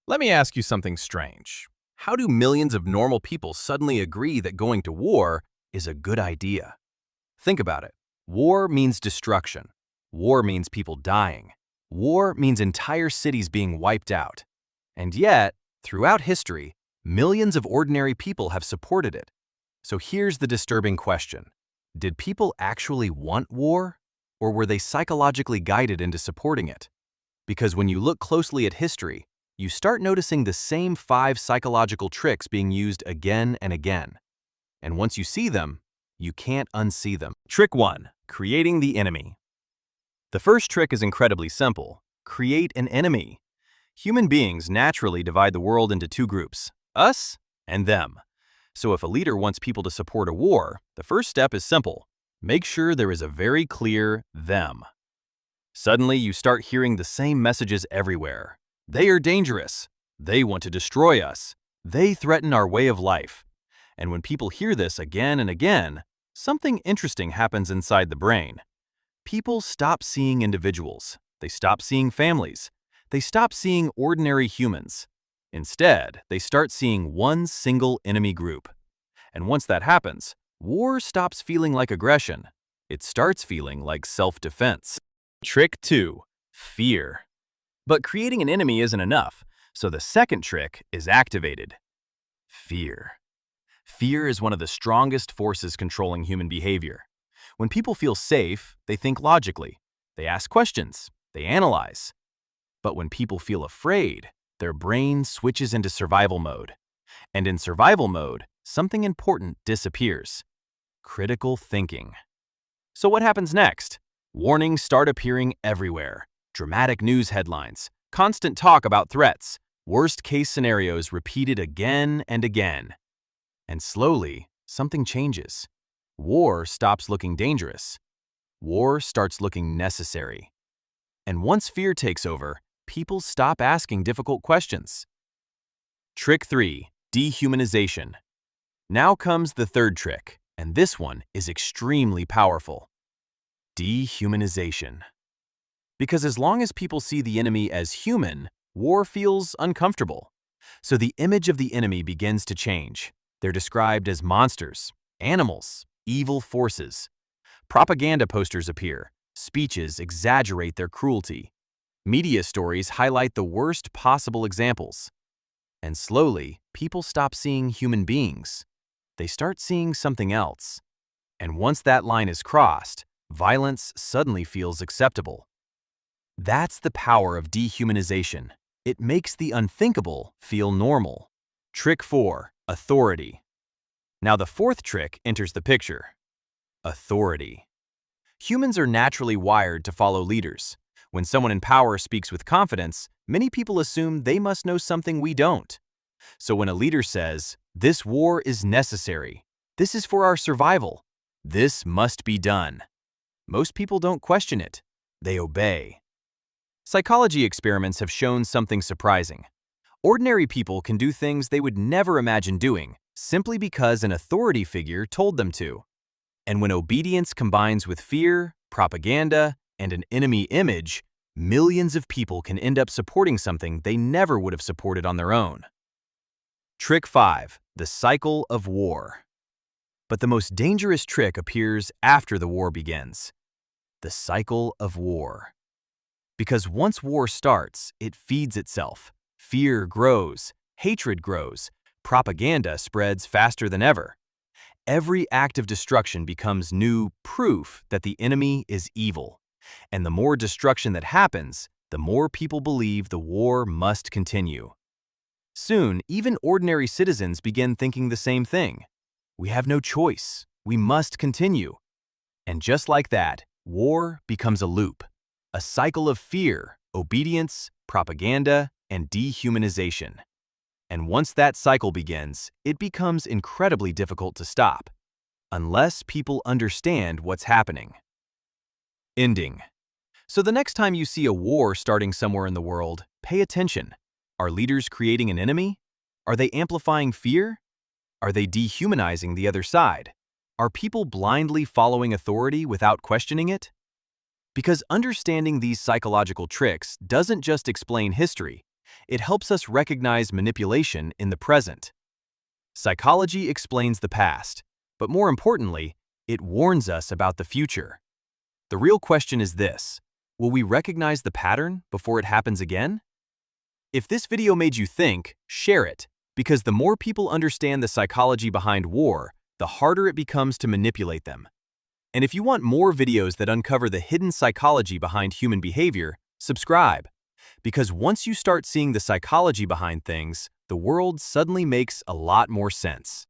Let me ask you something strange. How do millions of normal people suddenly agree that going to war is a good idea? Think about it. War means destruction. War means people dying. War means entire cities being wiped out. And yet, throughout history, millions of ordinary people have supported it. So here's the disturbing question. Did people actually want war, or were they psychologically guided into supporting it? Because when you look closely at history, you start noticing the same 5 psychological tricks being used again and again. And once you see them, you can't unsee them. Trick 1. Creating the enemy. The first trick is incredibly simple. Create an enemy. Human beings naturally divide the world into 2 groups, us and them. So if a leader wants people to support a war, the first step is simple. Make sure there is a very clear them. Suddenly, you start hearing the same messages everywhere. They are dangerous. They want to destroy us. They threaten our way of life. And when people hear this again and again, something interesting happens inside the brain. People stop seeing individuals. They stop seeing families. They stop seeing ordinary humans. Instead, they start seeing one single enemy group. And once that happens, war stops feeling like aggression. It starts feeling like self-defense. Trick 2. Fear. But creating an enemy isn't enough, so the second trick is activated. Fear. Fear is one of the strongest forces controlling human behavior. When people feel safe, they think logically. They ask questions. They analyze. But when people feel afraid, their brain switches into survival mode. And in survival mode, something important disappears. Critical thinking. So what happens next? Warnings start appearing everywhere. Dramatic news headlines, constant talk about threats, worst-case scenarios repeated again and again. And slowly, something changes. War stops looking dangerous. War starts looking necessary. And once fear takes over, people stop asking difficult questions. Trick 3. Dehumanization. Now comes the third trick, and this one is extremely powerful. Dehumanization. Because as long as people see the enemy as human, war feels uncomfortable. So the image of the enemy begins to change. They're described as monsters, animals, evil forces. Propaganda posters appear. Speeches exaggerate their cruelty. Media stories highlight the worst possible examples. And slowly, people stop seeing human beings. They start seeing something else. And once that line is crossed, violence suddenly feels acceptable. That's the power of dehumanization. It makes the unthinkable feel normal. Trick 4. Authority. Now the fourth trick enters the picture. Authority. Humans are naturally wired to follow leaders. When someone in power speaks with confidence, many people assume they must know something we don't. So when a leader says, "This war is necessary. This is for our survival. This must be done," most people don't question it. They obey. Psychology experiments have shown something surprising. Ordinary people can do things they would never imagine doing simply because an authority figure told them to. And when obedience combines with fear, propaganda, and an enemy image, millions of people can end up supporting something they never would have supported on their own. Trick 5. The cycle of war. But the most dangerous trick appears after the war begins. The cycle of war. Because once war starts, it feeds itself. Fear grows, hatred grows, propaganda spreads faster than ever. Every act of destruction becomes new proof that the enemy is evil. And the more destruction that happens, the more people believe the war must continue. Soon, even ordinary citizens begin thinking the same thing. We have no choice. We must continue. And just like that, war becomes a loop. A cycle of fear, obedience, propaganda, and dehumanization. And once that cycle begins, it becomes incredibly difficult to stop, unless people understand what's happening. Ending. So the next time you see a war starting somewhere in the world, pay attention. Are leaders creating an enemy? Are they amplifying fear? Are they dehumanizing the other side? Are people blindly following authority without questioning it? Because understanding these psychological tricks doesn't just explain history, It helps us recognize manipulation in the present. Psychology explains the past, but more importantly, it warns us about the future. The real question is this: will we recognize the pattern before it happens again? If this video made you think, share it, because the more people understand the psychology behind war, the harder it becomes to manipulate them. And if you want more videos that uncover the hidden psychology behind human behavior, subscribe. Because once you start seeing the psychology behind things, the world suddenly makes a lot more sense.